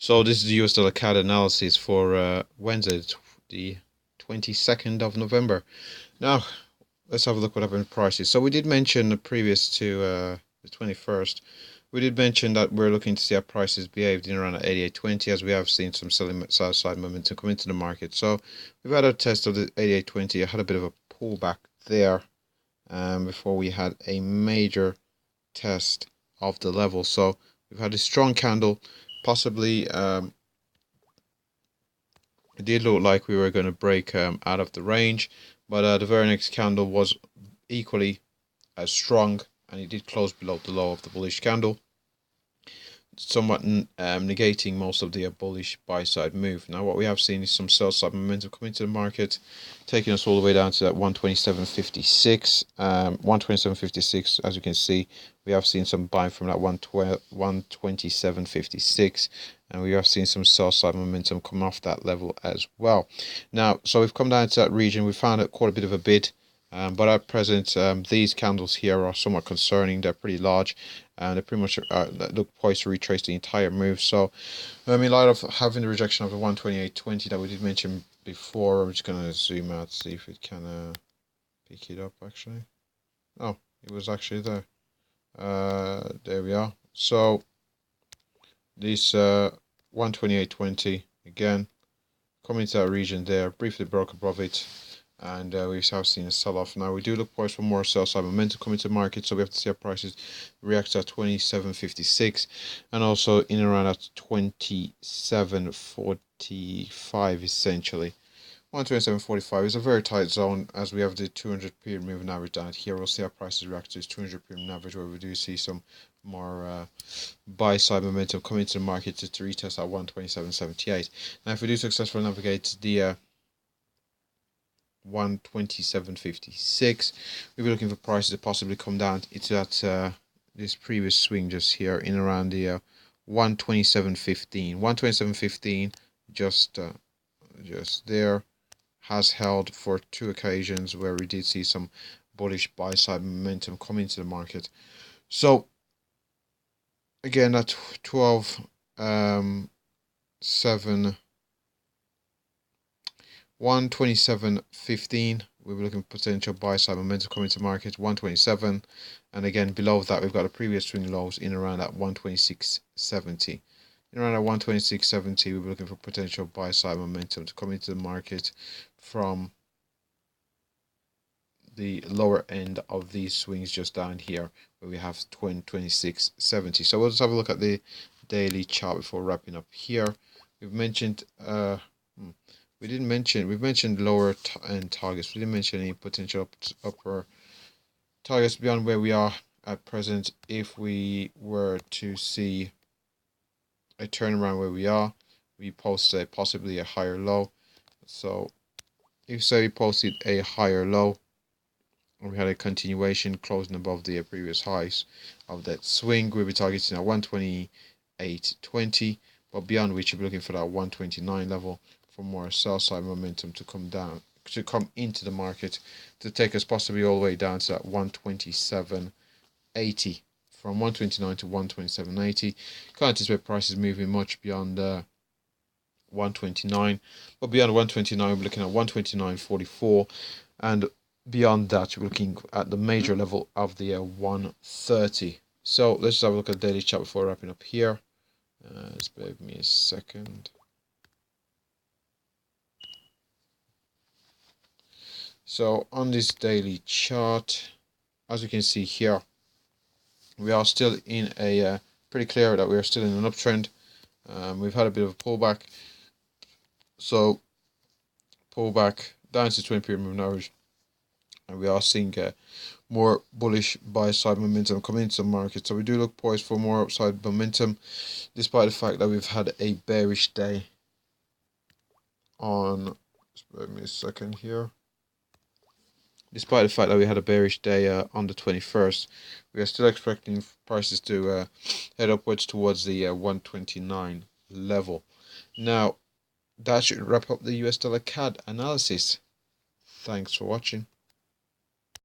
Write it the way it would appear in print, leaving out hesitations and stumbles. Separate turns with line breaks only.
So this is the USDCAD analysis for Wednesday, the 22nd of November. Now, let's have a look what happened with prices. So we did mention previous to the 21st, we did mention that we're looking to see how prices behaved in around 88.20, as we have seen some selling side momentum come into the market. So we've had a test of the 88.20. I had a bit of a pullback there before we had a major test of the level. So we've had a strong candle, possibly it did look like we were going to break out of the range, but the very next candle was equally as strong, and it did close below the low of the bullish candle, somewhat negating most of the bullish buy side move. Now what we have seen is some sell side momentum coming to the market, taking us all the way down to that 127.56. 127.56, as you can see, we have seen some buying from that 127.56, and we have seen some sell side momentum come off that level as well. Now, so we've come down to that region. We found quite a bit of a bid. But at present, these candles here are somewhat concerning. They're pretty large, and they pretty much look poised to retrace the entire move. So, in light of having the rejection of the 128.20 that we did mention before, I'm just going to zoom out, see if it can pick it up actually. Oh, it was actually there. There we are. So, this 128.20 again, coming to that region there, briefly broke above it, and we have seen a sell-off. Now we do look poised for more sell side momentum coming to market, so we have to see how prices react to 27.56 and also in around at 27.45 essentially. 127.45 is a very tight zone, as we have the 200 period moving average down here. We'll see how prices react to this 200 period average, where we do see some more buy side momentum coming to the market to retest at 127.78. Now if we do successfully navigate the 127.56, we'll be looking for prices to possibly come down into that this previous swing just here in around the 127.15. 127.15 just there, has held for two occasions where we did see some bullish buy side momentum come into the market. So again, at 127.15, we'll be looking for potential buy side momentum coming to market. 127, and again below that we've got a previous swing lows in around at 126.70. In around at 126.70, we'll be looking for potential buy side momentum to come into the market from the lower end of these swings just down here, where we have 26.70. So we'll just have a look at the daily chart before wrapping up here. We've mentioned we've mentioned lower end targets. We didn't mention any potential upper targets beyond where we are at present. If we were to see a turnaround where we are, we post possibly a higher low. So if say we posted a higher low, and we had a continuation closing above the previous highs of that swing, we'll be targeting at 128.20, but beyond which you'll be looking for that 129 level for more sell side momentum to come down, to come into the market, to take us possibly all the way down to that 127.80. From 129 to 127.80. Can't anticipate prices moving much beyond 129, but beyond 129 we're looking at 129.44, and beyond that we're looking at the major level of the 130. So let's just have a look at the daily chart before wrapping up here. Just bear with me a second. So on this daily chart, as you can see here, we are still in a pretty clear that we are still in an uptrend. We've had a bit of a pullback, so pullback down to 20 period moving average, and we are seeing more bullish buy side momentum come into the market. So we do look poised for more upside momentum, despite the fact that we've had a bearish day on. Just wait me a second here. Despite the fact that we had a bearish day on the 21st, we are still expecting prices to head upwards towards the 129 level. Now, that should wrap up the USDCAD analysis. Thanks for watching.